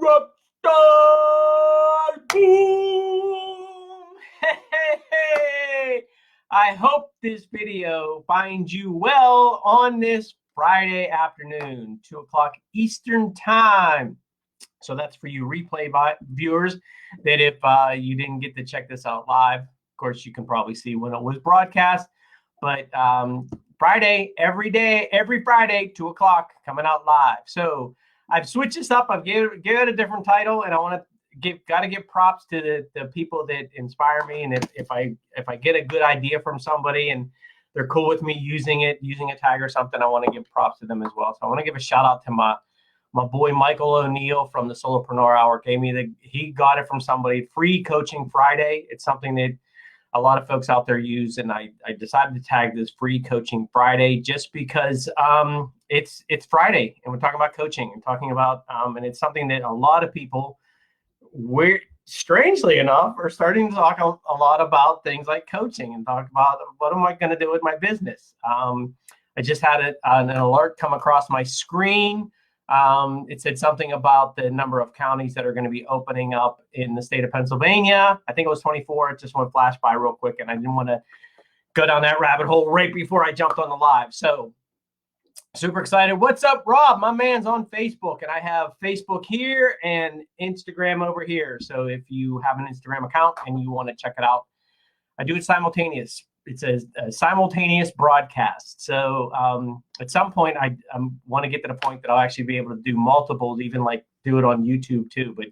Rockstar Boom! Hey! I hope this video finds you well on this Friday afternoon, 2 o'clock Eastern Time. So that's for you replay viewers that if you didn't get to check this out live, of course, you can probably see when it was broadcast. But Friday, every day, every Friday, 2 o'clock, coming out live. So I've switched this up. I've given it a different title, and I want to give props to the people that inspire me. And if I get a good idea from somebody and they're cool with me using a tag or something, I want to give props to them as well. So I want to give a shout out to my boy Michael O'Neill from the Solopreneur Hour. He got it from somebody. Free Coaching Friday. It's something that a lot of folks out there use, and I decided to tag this Free Coaching Friday just because it's Friday, and we're talking about coaching and talking about and it's something that a lot of people, strangely enough, are starting to talk a lot about things like coaching and talk about what am I going to do with my business. I just had an alert come across my screen. It said something about the number of counties that are going to be opening up in the state of Pennsylvania. I think it was 24. It just went flash by real quick, and I didn't want to go down that rabbit hole right before I jumped on the live. So super excited. What's up, Rob? My man's on Facebook, and I have Facebook here and Instagram over here. So if you have an Instagram account and you want to check it out, I do it simultaneous. It's a simultaneous broadcast. So at some point, I want to get to the point that I'll actually be able to do multiples, even like do it on YouTube too. But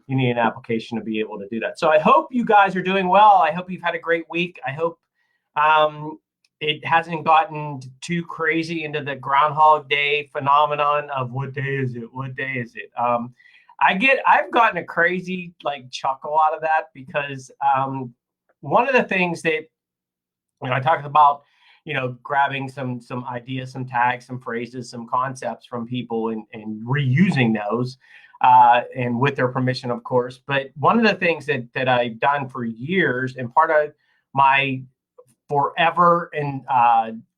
you need an application to be able to do that. So I hope you guys are doing well. I hope you've had a great week. I hope it hasn't gotten too crazy into the Groundhog Day phenomenon of what day is it? What day is it? I've gotten a crazy chuckle out of that because one of the things that I talked about, grabbing some ideas, some tags, some phrases, some concepts from people and reusing those and with their permission, of course. But one of the things that I've done for years and part of my forever and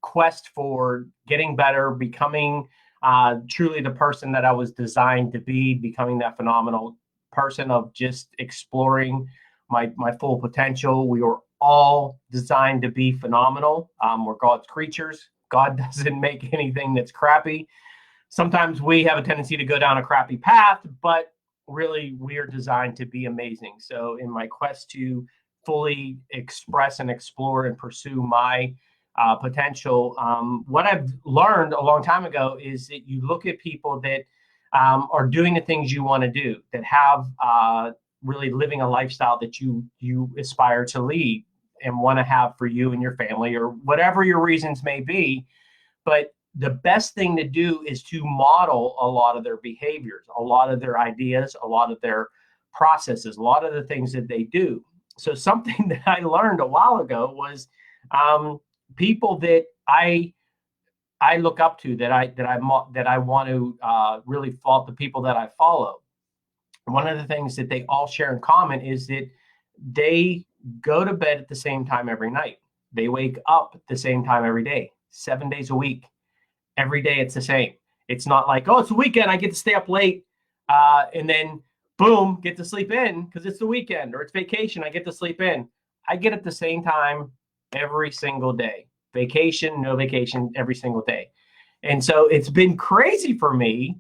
quest for getting better, becoming truly the person that I was designed to be, becoming that phenomenal person of just exploring my full potential. We were all designed to be phenomenal. We're God's creatures. God doesn't make anything that's crappy. Sometimes we have a tendency to go down a crappy path, but really we are designed to be amazing. So in my quest to fully express and explore and pursue my potential, what I've learned a long time ago is that you look at people that are doing the things you want to do, that have really living a lifestyle that you aspire to lead and want to have for you and your family, or whatever your reasons may be. But the best thing to do is to model a lot of their behaviors, a lot of their ideas, a lot of their processes, a lot of the things that they do. So something that I learned a while ago was people that I look up to, that I want to really follow, the people that I follow. One of the things that they all share in common is that they go to bed at the same time every night. They wake up at the same time every day, 7 days a week. Every day it's the same. It's not like, oh, it's the weekend, I get to stay up late and then boom, get to sleep in because it's the weekend, or it's vacation, I get to sleep in. I get at the same time every single day. Vacation, no vacation, every single day. And so it's been crazy for me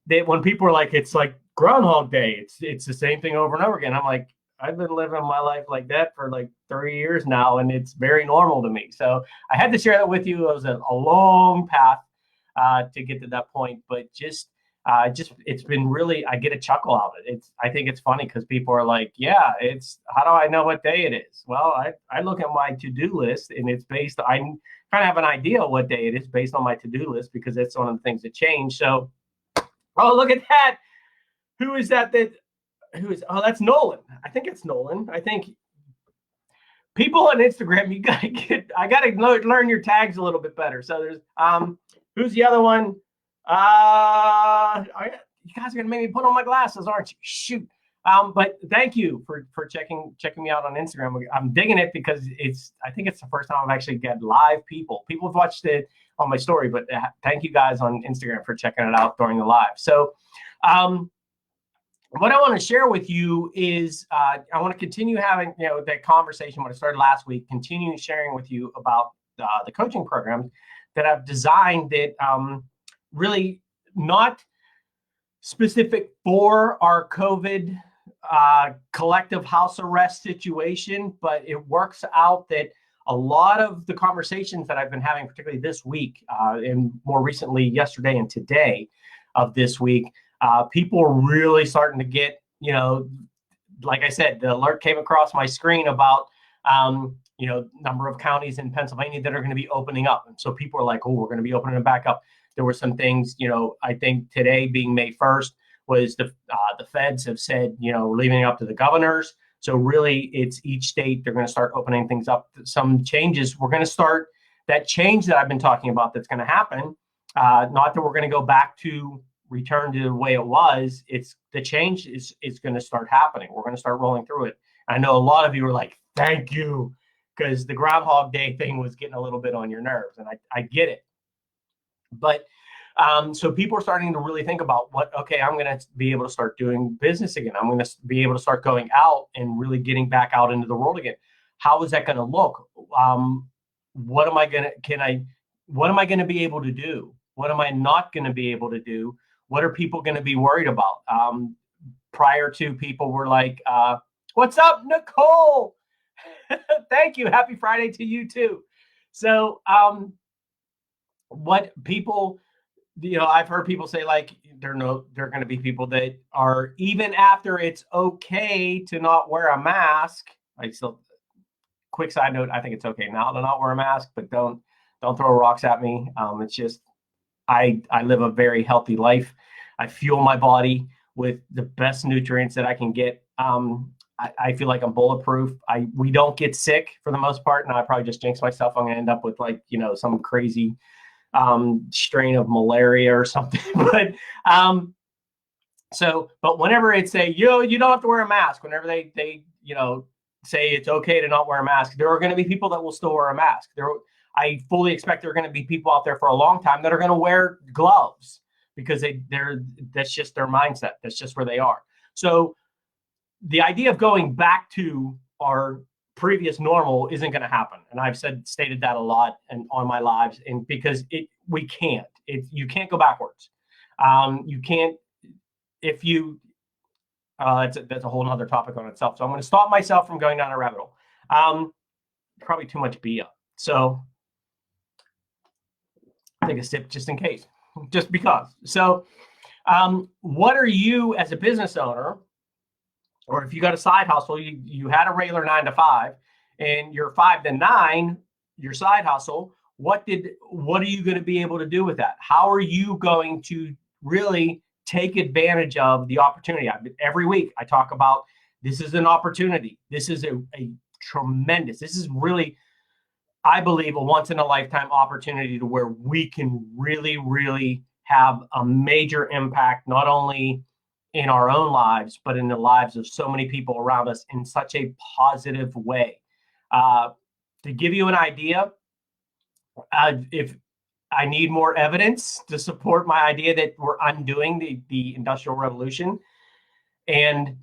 that when people are like, it's like Groundhog Day, it's the same thing over and over again. I'm like, I've been living my life like that for like 30 years now, and it's very normal to me. So I had to share that with you. It was a long path to get to that point, but just it's been really, I get a chuckle out of it. I think it's funny because people are like, yeah, how do I know what day it is? Well, I look at my to-do list, and it's based, I kind of have an idea of what day it is based on my to-do list because it's one of the things that change. So, oh, look at that. Who is that? Oh, that's Nolan. I think it's Nolan. I think people on Instagram, I got to learn your tags a little bit better. So there's, who's the other one? You guys are going to make me put on my glasses, aren't you? Shoot. But thank you for checking me out on Instagram. I'm digging it because I think it's the first time I've actually got live people. People have watched it on my story, but thank you guys on Instagram for checking it out during the live. So, what I want to share with you is I want to continue having that conversation what I started last week, continue sharing with you about the coaching programs that I've designed that really not specific for our COVID collective house arrest situation, but it works out that a lot of the conversations that I've been having, particularly this week and more recently yesterday and today of this week, people are really starting to get, like I said, the alert came across my screen about, number of counties in Pennsylvania that are going to be opening up. And so people are like, oh, we're going to be opening them back up. There were some things, I think today being May 1st was the feds have said, leaving it up to the governors. So really it's each state, they're going to start opening things up. Some changes, we're going to start that change that I've been talking about that's going to happen. Not that we're going to go back to return to the way it was. It's the change is going to start happening. We're going to start rolling through it. I know a lot of you are like, thank you, because the Groundhog Day thing was getting a little bit on your nerves, and I get it. But so people are starting to really think about okay, I'm going to be able to start doing business again. I'm going to be able to start going out and really getting back out into the world again. How is that going to look? What am I going to be able to do? What am I not going to be able to do? What are people going to be worried about? Prior to, people were like, what's up, Nicole? Thank you. Happy Friday to you too. So what people, I've heard people say like, there are going to be people that are, even after it's okay to not wear a mask. Quick side note, I think it's okay now to not wear a mask, but don't throw rocks at me. It's just, I live a very healthy life. I fuel my body with the best nutrients that I can get. I feel like I'm bulletproof. We don't get sick for the most part. Now I probably just jinxed myself. I'm gonna end up with like, some crazy strain of malaria or something. But whenever it's you don't have to wear a mask, whenever they say it's okay to not wear a mask, there are going to be people that will still wear a mask. I fully expect there are going to be people out there for a long time that are going to wear gloves because that's just their mindset. That's just where they are. So the idea of going back to our previous normal isn't going to happen. And I've stated that a lot on my lives, and because we can't. You can't go backwards. You can't if you. That's a whole nother topic on itself. So I'm going to stop myself from going down a rabbit hole. Probably too much beer. So take a sip just in case, just because. So what are you as a business owner, or if you got a side hustle, you had a regular 9 to 5 and you're 5 to 9, your side hustle, what are you going to be able to do with that? How are you going to really take advantage of the opportunity? Every week I talk about, this is an opportunity. This is a tremendous, this is really, I believe, a once in a lifetime opportunity to where we can really, really have a major impact, not only in our own lives, but in the lives of so many people around us in such a positive way. To give you an idea, if I need more evidence to support my idea that we're undoing the Industrial Revolution, and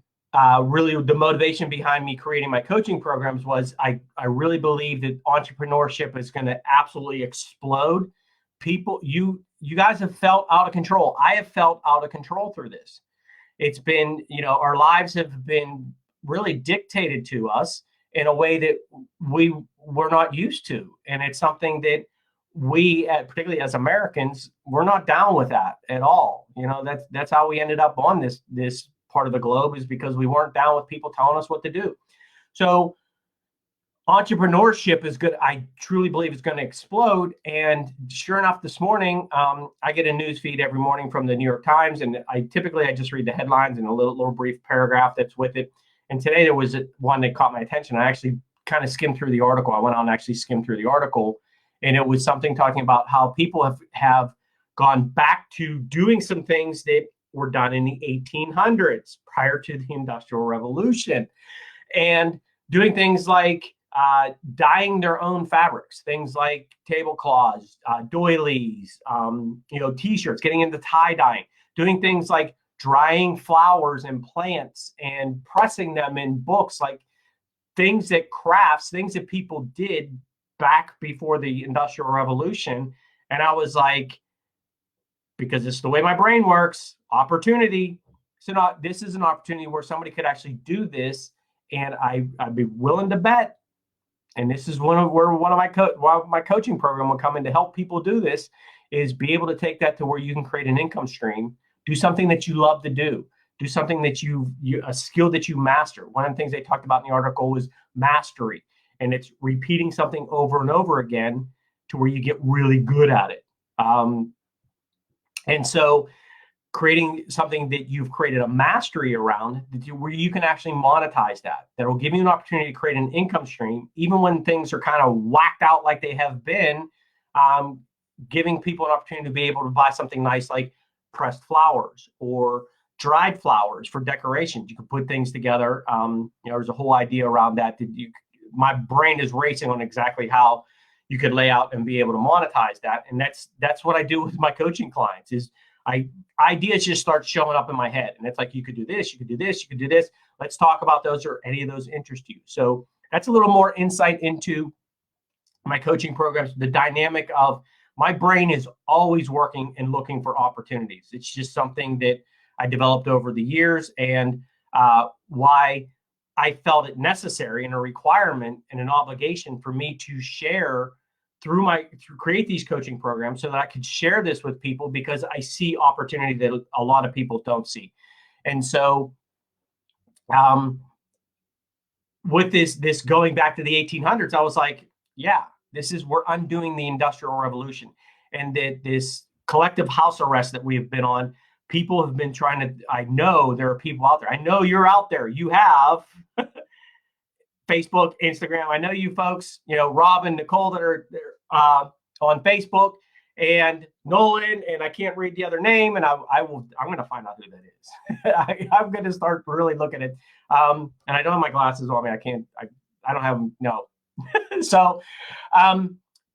really the motivation behind me creating my coaching programs was I really believe that entrepreneurship is going to absolutely explode. People, you guys have felt out of control. I have felt out of control through this. It's been, our lives have been really dictated to us in a way that we were not used to. And it's something that we, particularly as Americans, we're not down with that at all. That's how we ended up on this part of the globe, is because we weren't down with people telling us what to do. So entrepreneurship is good. I truly believe it's going to explode. And sure enough, this morning, I get a news feed every morning from the New York Times. And I just read the headlines and a little brief paragraph that's with it. And today there was one that caught my attention. I actually kind of skimmed through the article. I went on and actually skimmed through the article. And it was something talking about how people have gone back to doing some things that were done in the 1800s prior to the Industrial Revolution, and doing things like dyeing their own fabrics, things like tablecloths, doilies, T-shirts, getting into tie dyeing, doing things like drying flowers and plants and pressing them in books, like things that crafts, things that people did back before the Industrial Revolution. And I was like, because it's the way my brain works, opportunity. So this is an opportunity where somebody could actually do this, and I'd be willing to bet. And this is one of my coaching program will come in to help people do this, is be able to take that to where you can create an income stream, do something that you love to do something that a skill that you master. One of the things they talked about in the article was mastery, and it's repeating something over and over again to where you get really good at it. And so creating something that you've created a mastery around, where you can actually monetize that will give you an opportunity to create an income stream, even when things are kind of whacked out like they have been, giving people an opportunity to be able to buy something nice like pressed flowers or dried flowers for decorations. You can put things together. There's a whole idea around that. My brain is racing on exactly how you could lay out and be able to monetize that. And that's what I do with my coaching clients. Is ideas just start showing up in my head, and it's like, you could do this, you could do this, you could do this. Let's talk about those, or any of those interest you. So that's a little more insight into my coaching programs. The dynamic of my brain is always working and looking for opportunities. It's just something that I developed over the years, and why I felt it necessary and a requirement and an obligation for me to share to create these coaching programs, so that I could share this with people, because I see opportunity that a lot of people don't see. And so with this going back to the 1800s, I was like, yeah, we're undoing the Industrial Revolution, and that this collective house arrest that we have been on, people have been trying to, I know there are people out there. I know you're out there. You have Facebook, Instagram. I know you folks, Rob and Nicole that are on Facebook, and Nolan, and I can't read the other name, and I'm going to find out who that is. I'm going to start really looking at, and I don't have my glasses on me. I don't have them. No. So,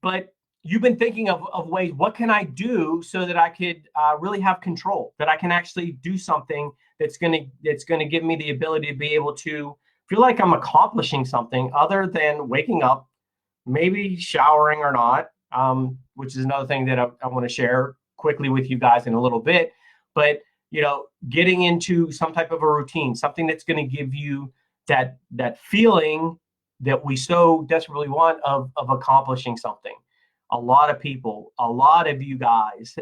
but you've been thinking of ways, what can I do so that I could really have control, that I can actually do something that's going to give me the ability to be able to feel like I'm accomplishing something other than waking up, maybe showering or not, which is another thing that I want to share quickly with you guys in a little bit. But, getting into some type of a routine, something that's going to give you that feeling that we so desperately want of accomplishing something. A lot of people, a lot of you guys,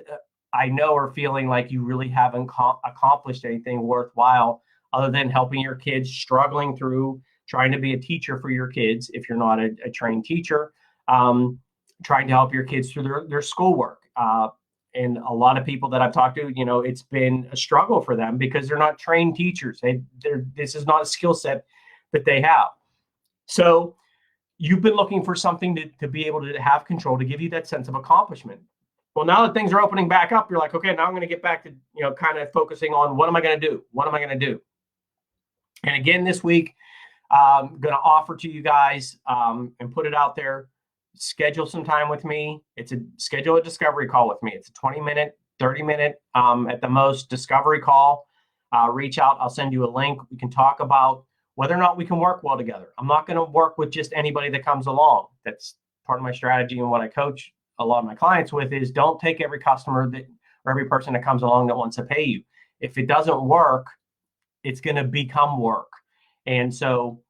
I know, are feeling like you really haven't accomplished anything worthwhile, other than helping your kids, struggling through trying to be a teacher for your kids if you're not a trained teacher, trying to help your kids through their schoolwork. And a lot of people that I've talked to, it's been a struggle for them because they're not trained teachers. This is not a skill set that they have. So you've been looking for something to be able to have control, to give you that sense of accomplishment. Well, now that things are opening back up, you're like, okay, now I'm going to get back to, kind of focusing on what am I going to do? What am I going to do? And again, this week, I'm going to offer to you guys and put it out there, schedule some time with me. Schedule a discovery call with me. It's a 20-minute, 30-minute at the most discovery call. Reach out. I'll send you a link. We can talk about whether or not we can work well together. I'm not going to work with just anybody that comes along. That's part of my strategy, and what I coach a lot of my clients with is, don't take every customer or every person that comes along that wants to pay you. If it doesn't work, it's going to become work. And so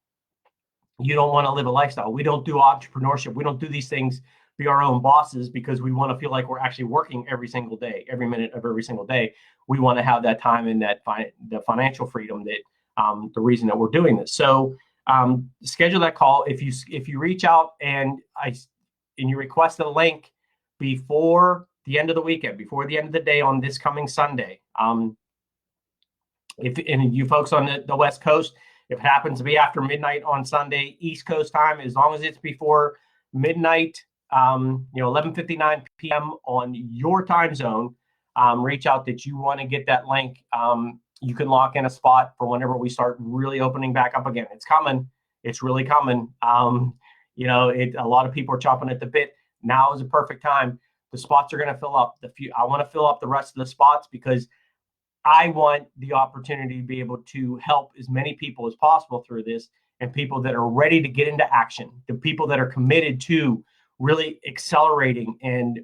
you don't want to live a lifestyle. We don't do entrepreneurship. We don't do these things, be our own bosses, because we want to feel like we're actually working every single day, every minute of every single day. We want to have that time and the financial freedom that the reason that we're doing this. So schedule that call. If you reach out and you request a link before the end of the weekend, before the end of the day on this coming Sunday, and you folks on the West Coast, if it happens to be after midnight on Sunday, East Coast time, as long as it's before midnight, 11:59 p.m. on your time zone, reach out that you want to get that link. You can lock in a spot for whenever we start really opening back up again. It's coming. It's really coming. A lot of people are chomping at the bit. Now is a perfect time. The spots are going to fill up. I want to fill up the rest of the spots because I want the opportunity to be able to help as many people as possible through this, and people that are ready to get into action, the people that are committed to really accelerating and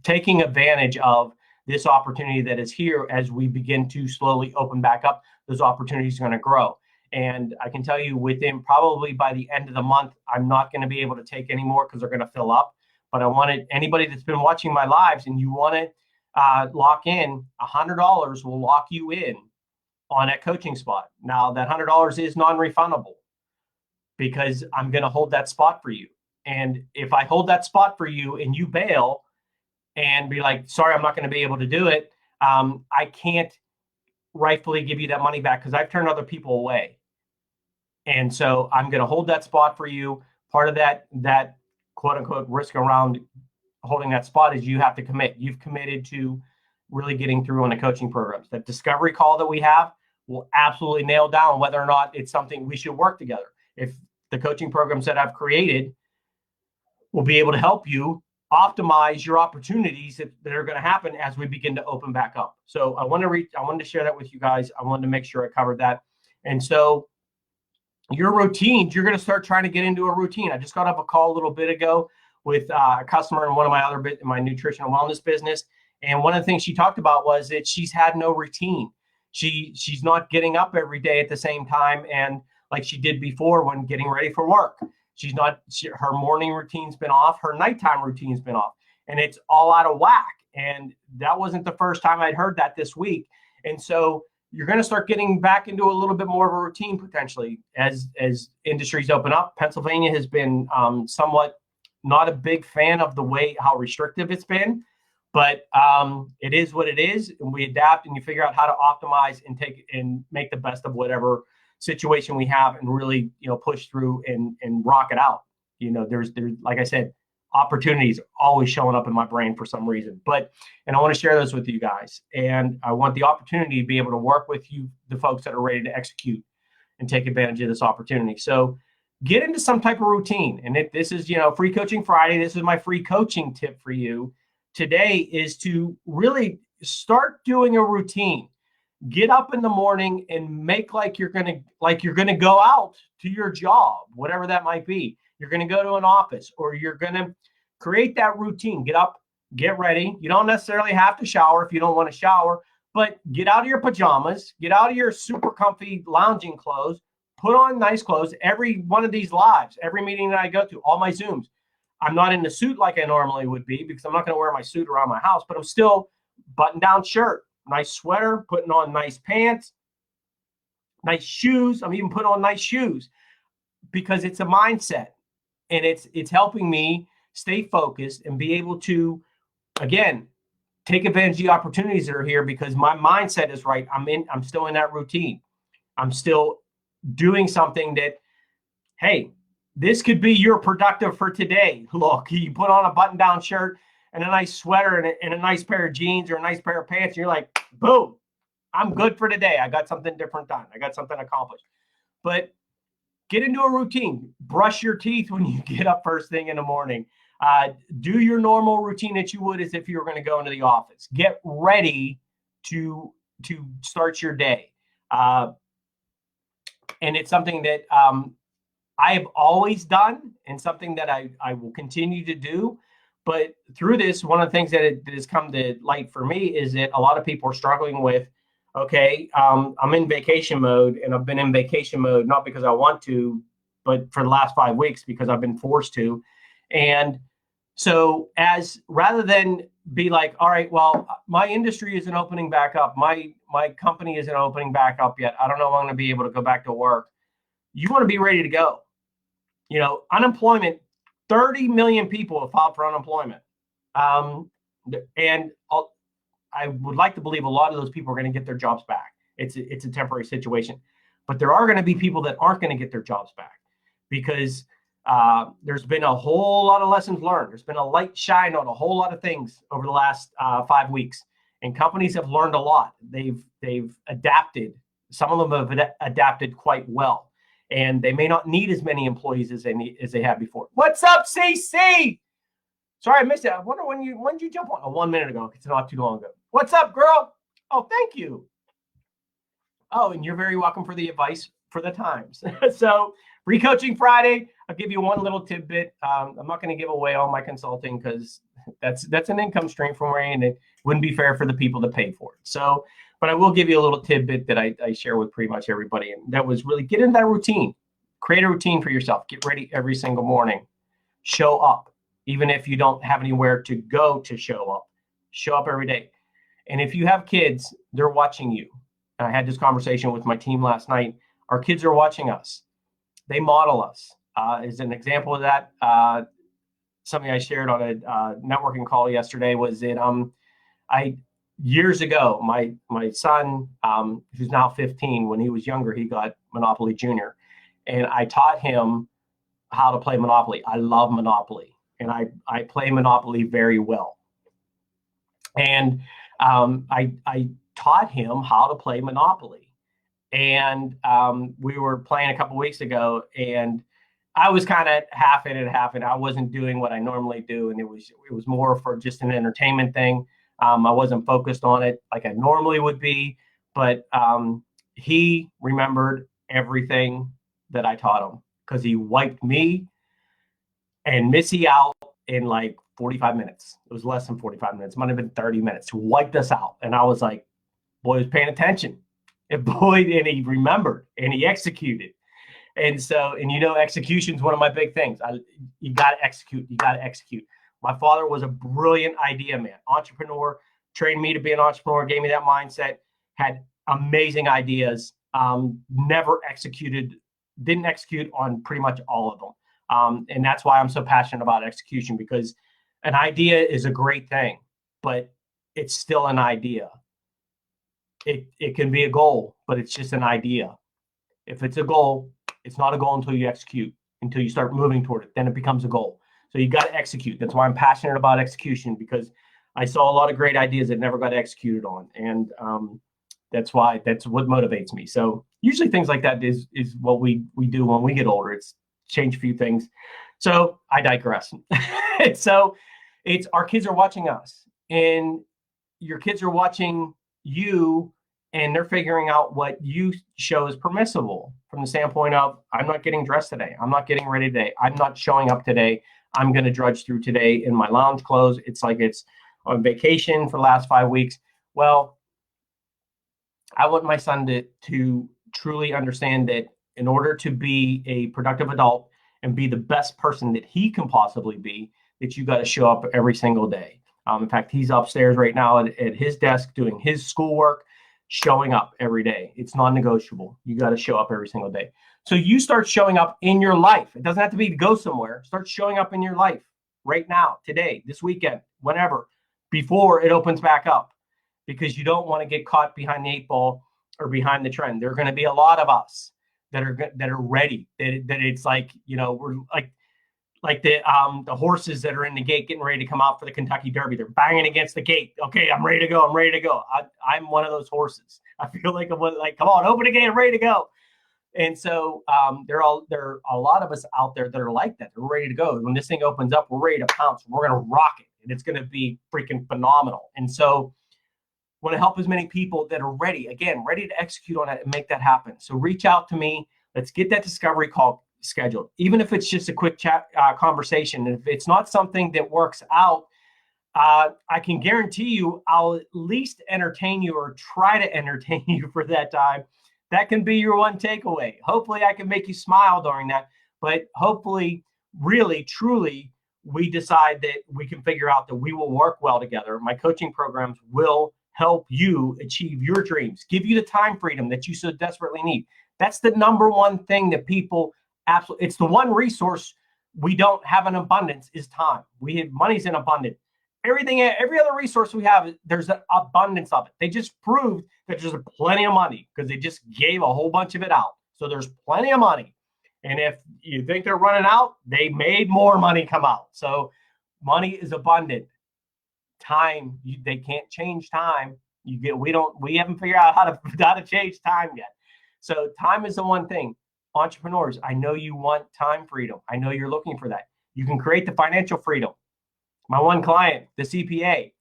taking advantage of this opportunity that is here as we begin to slowly open back up. Those opportunities are going to grow. And I can tell you within probably by the end of the month, I'm not going to be able to take any more because they're going to fill up. But I wanted anybody that's been watching my lives and you want to lock in, $100 will lock you in on that coaching spot. Now that $100 is non-refundable because I'm going to hold that spot for you. And if I hold that spot for you and you bail and be like, sorry, I'm not going to be able to do it, I can't rightfully give you that money back because I've turned other people away. And so I'm going to hold that spot for you. Part of that quote unquote risk around holding that spot is you have to commit. You've committed to really getting through on the coaching programs. That discovery call that we have will absolutely nail down whether or not it's something we should work together. If the coaching programs that I've created will be able to help you optimize your opportunities that are going to happen as we begin to open back up. So I wanted to share that with you guys. I wanted to make sure I covered that. And so your routines, you're going to start trying to get into a routine. I just got off a call a little bit ago with a customer in one of my nutrition and wellness business. And one of the things she talked about was that she's had no routine. She's not getting up every day at the same time and like she did before when getting ready for work. Her morning routine's been off, her nighttime routine's been off, and it's all out of whack. And that wasn't the first time I'd heard that this week. And so you're going to start getting back into a little bit more of a routine potentially as industries open up. Pennsylvania has been somewhat not a big fan of the way how restrictive it's been, but it is what it is, and we adapt and you figure out how to optimize and make the best of whatever situation we have and really, push through and rock it out. There's like I said, opportunities always showing up in my brain for some reason, and I want to share those with you guys. And I want the opportunity to be able to work with you, the folks that are ready to execute and take advantage of this opportunity. So get into some type of routine. And if this is, Free Coaching Friday, this is my free coaching tip for you today is to really start doing a routine. Get up in the morning and make like you're gonna go out to your job, whatever that might be. You're gonna go to an office, or you're gonna create that routine. Get up, get ready. You don't necessarily have to shower if you don't want to shower, but get out of your pajamas, get out of your super comfy lounging clothes, put on nice clothes. Every one of these lives, every meeting that I go to, all my Zooms, I'm not in the suit like I normally would be because I'm not going to wear my suit around my house, but I'm still button-down shirt, nice sweater, putting on nice pants, nice shoes. I'm even putting on nice shoes because it's a mindset, and it's helping me stay focused and be able to, again, take advantage of the opportunities that are here because my mindset is right. I'm still in that routine. I'm still doing something that, hey, this could be your productive for today. Look, you put on a button-down shirt and a nice sweater and a nice pair of jeans or a nice pair of pants. And you're like, boom, I'm good for today. I got something different done. I got something accomplished. But get into a routine. Brush your teeth when you get up first thing in the morning. Do your normal routine that you would as if you were going to go into the office. Get ready to start your day. And it's something that I have always done and something that I will continue to do. But through this, one of the things that has come to light for me is that a lot of people are struggling with, okay, I'm in vacation mode, and I've been in vacation mode, not because I want to, but for the last 5 weeks because I've been forced to. And so rather than be like, all right, well, my industry isn't opening back up. My company isn't opening back up yet. I don't know if I'm going to be able to go back to work. You want to be ready to go. Unemployment, 30 million people have filed for unemployment. And I would like to believe a lot of those people are going to get their jobs back. It's a temporary situation. But there are going to be people that aren't going to get their jobs back because there's been a whole lot of lessons learned. There's been a light shine on a whole lot of things over the last 5 weeks. And companies have learned a lot. They've adapted. Some of them have adapted quite well. And they may not need as many employees as they had before. What's up, CC? Sorry, I missed it. I wonder when did you jump on? 1 minute ago. It's not too long ago. What's up, girl? Oh, thank you. Oh, and you're very welcome for the advice for the times. So Free Coaching Friday, I'll give you one little tidbit. I'm not going to give away all my consulting because that's an income stream for me, and it wouldn't be fair for the people to pay for it. So, but I will give you a little tidbit that I share with pretty much everybody, and that was really get into that routine. Create a routine for yourself. Get ready every single morning. Show up, even if you don't have anywhere to go to show up. Show up every day. And if you have kids, they're watching you. I had this conversation with my team last night. Our kids are watching us. They model us. As an example of that, something I shared on a networking call yesterday was that I years ago, my son, who's now 15, when he was younger, he got Monopoly Junior, and I taught him how to play Monopoly. I love Monopoly, and I play Monopoly very well. And I taught him how to play Monopoly. And we were playing a couple weeks ago, and I was kind of half in it, half in. I wasn't doing what I normally do, and it was more for just an entertainment thing. I wasn't focused on it like I normally would be, but he remembered everything that I taught him because he wiped me and Missy out in like 45 minutes. It was less than 45 minutes. It might have been 30 minutes. He wiped us out. And I was like, boy, he was paying attention. And boy, and he remembered and he executed. And so, and execution is one of my big things. You got to execute. You got to execute. My father was a brilliant idea man, entrepreneur, trained me to be an entrepreneur, gave me that mindset, had amazing ideas, never executed, didn't execute on pretty much all of them. And that's why I'm so passionate about execution, because an idea is a great thing, but it's still an idea. It can be a goal, but it's just an idea. If it's a goal, it's not a goal until you execute, until you start moving toward it. Then it becomes a goal. So you got to execute. That's why I'm passionate about execution, because I saw a lot of great ideas that never got executed on. And that's what motivates me. So usually things like that is what we do when we get older. It's change a few things. So I digress. So it's our kids are watching us, and your kids are watching you, and they're figuring out what you show is permissible from the standpoint of, I'm not getting dressed today. I'm not getting ready today. I'm not showing up today. I'm going to drudge through today in my lounge clothes. It's like it's on vacation for the last 5 weeks. Well, I want my son to truly understand that in order to be a productive adult and be the best person that he can possibly be, that you got to show up every single day. In fact, he's upstairs right now at his desk doing his schoolwork, showing up every day. It's non-negotiable. You got to show up every single day. So you start showing up in your life. It doesn't have to be to go somewhere. Start showing up in your life right now, today, this weekend, whenever, before it opens back up, because you don't want to get caught behind the 8 ball or behind the trend. There are going to be a lot of us that are ready. That it's like, we're like the horses that are in the gate getting ready to come out for the Kentucky Derby. They're banging against the gate. Okay, I'm ready to go. I'm ready to go. I'm one of those horses. I feel like I'm like, come on, open the gate. I'm ready to go. And so there are a lot of us out there that are like that. They're ready to go. When this thing opens up, we're ready to pounce. We're going to rock it, and it's going to be freaking phenomenal. And so I want to help as many people that are ready to execute on it and make that happen. So reach out to me. Let's get that discovery call scheduled, even if it's just a quick chat conversation. And if it's not something that works out, I can guarantee you I'll at least entertain you or try to entertain you for that time. That can be your one takeaway. Hopefully I can make you smile during that, but hopefully, really, truly, we decide that we can figure out that we will work well together. My coaching programs will help you achieve your dreams, give you the time freedom that you so desperately need. That's the number one thing that people absolutely, it's the one resource we don't have in abundance is time. We have money's in abundance. Every other resource we have, there's an abundance of it. They just proved that there's plenty of money because they just gave a whole bunch of it out. So there's plenty of money. And if you think they're running out, they made more money come out. So money is abundant. Time, they can't change time. We haven't figured out how to change time yet. So time is the one thing. Entrepreneurs, I know you want time freedom. I know you're looking for that. You can create the financial freedom. My one client, the CPA,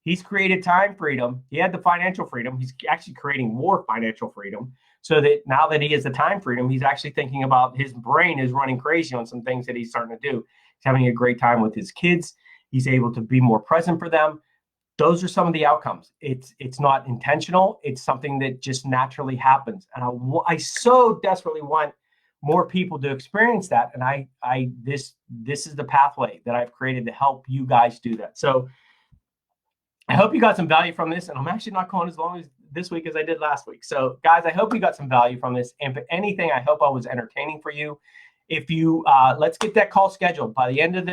He's created time freedom. He had the financial freedom. He's actually creating more financial freedom, so that now that he has the time freedom, he's actually thinking about, his brain is running crazy on some things that he's starting to do. He's having a great time with his kids. He's able to be more present for them. Those are some of the outcomes. It's not intentional. It's something that just naturally happens. And I so desperately want more people to experience that. And this is the pathway that I've created to help you guys do that. So I hope you got some value from this. And I'm actually not going as long as this week as I did last week. So guys, I hope you got some value from this. And if anything, I hope I was entertaining for you. If you, let's get that call scheduled by the end of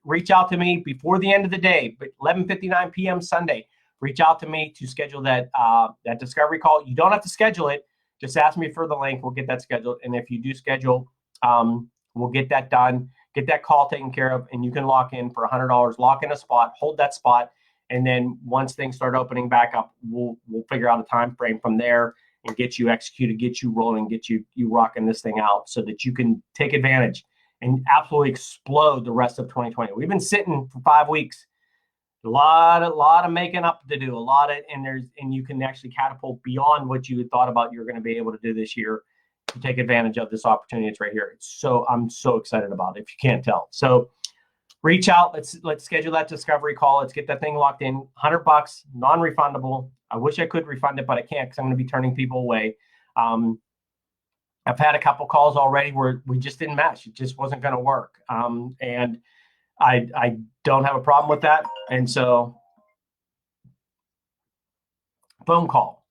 reach out to me before the end of the day, but 11:59 p.m. Sunday. Reach out to me to schedule that discovery call. You don't have to schedule it. Just ask me for the link. We'll get that scheduled. And if you do schedule, we'll get that done, get that call taken care of, and you can lock in for $100. Lock in a spot, hold that spot, and then once things start opening back up, we'll figure out a time frame from there and get you executed, get you rolling, get you rocking this thing out so that you can take advantage and absolutely explode the rest of 2020. We've been sitting for 5 weeks. A lot of making up to do, and you can actually catapult beyond what you had thought about you're going to be able to do this year to take advantage of this opportunity. It's right here. I'm so excited about it, if you can't tell. So reach out. Let's schedule that discovery call. Let's get that thing locked in. $100, non-refundable. I wish I could refund it, but I can't because I'm going to be turning people away. I've had a couple calls already where we just didn't match. It just wasn't going to work. And I don't have a problem with that. And so phone call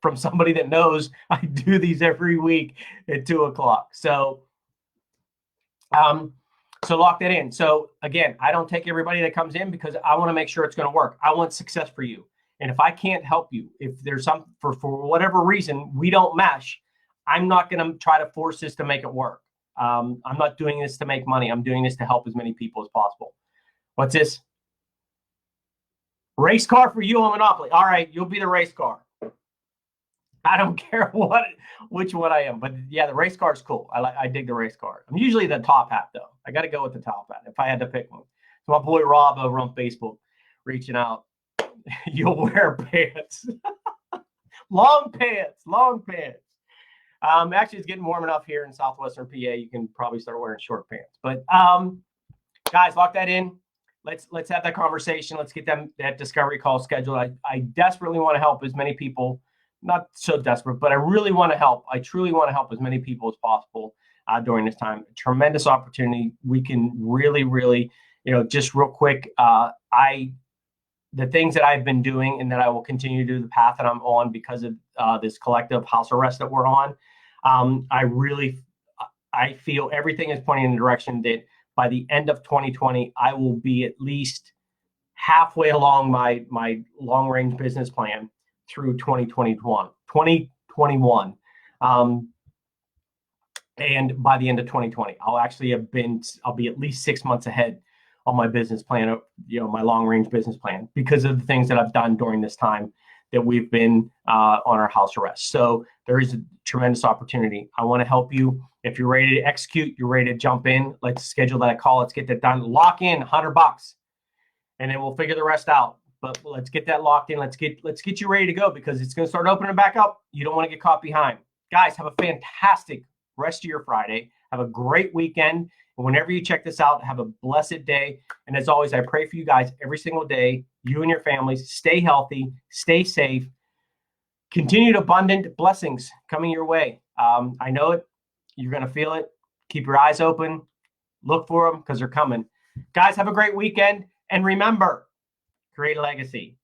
from somebody that knows I do these every week at 2:00. So lock that in. So again, I don't take everybody that comes in because I want to make sure it's going to work. I want success for you. And if I can't help you, if there's something for whatever reason we don't mesh, I'm not going to try to force this to make it work. I'm not doing this to make money. I'm doing this to help as many people as possible. What's this? Race car for you on Monopoly. All right, you'll be the race car. I don't care which one I am, but yeah, the race car is cool. I dig the race car. I'm usually the top hat though. I got to go with the top hat if I had to pick one. So my boy Rob over on Facebook reaching out. You'll wear pants. Long pants. Actually, it's getting warm enough here in southwestern PA. You can probably start wearing short pants. But guys, lock that in. Let's have that conversation. Let's get that discovery call scheduled. I desperately want to help as many people. Not so desperate, but I really want to help. I truly want to help as many people as possible during this time. A tremendous opportunity. We can really, just real quick. The things that I've been doing and that I will continue to do, the path that I'm on because of this collective house arrest that we're on. I feel everything is pointing in the direction that by the end of 2020, I will be at least halfway along my long range business plan through 2021. And by the end of 2020, I'll be at least 6 months ahead on my business plan, my long range business plan, because of the things that I've done during this time that we've been on our house arrest. So there is a tremendous opportunity. I want to help you. If you're ready to execute, you're ready to jump in. Let's schedule that call. Let's get that done. Lock in $100, and then we'll figure the rest out. But let's get that locked in. Let's get you ready to go because it's going to start opening back up. You don't want to get caught behind. Guys, have a fantastic rest of your Friday. Have a great weekend. And whenever you check this out, have a blessed day. And as always, I pray for you guys every single day. You and your families, stay healthy, stay safe. Continued abundant blessings coming your way. I know it. You're going to feel it. Keep your eyes open. Look for them because they're coming. Guys, have a great weekend. And remember, create a legacy.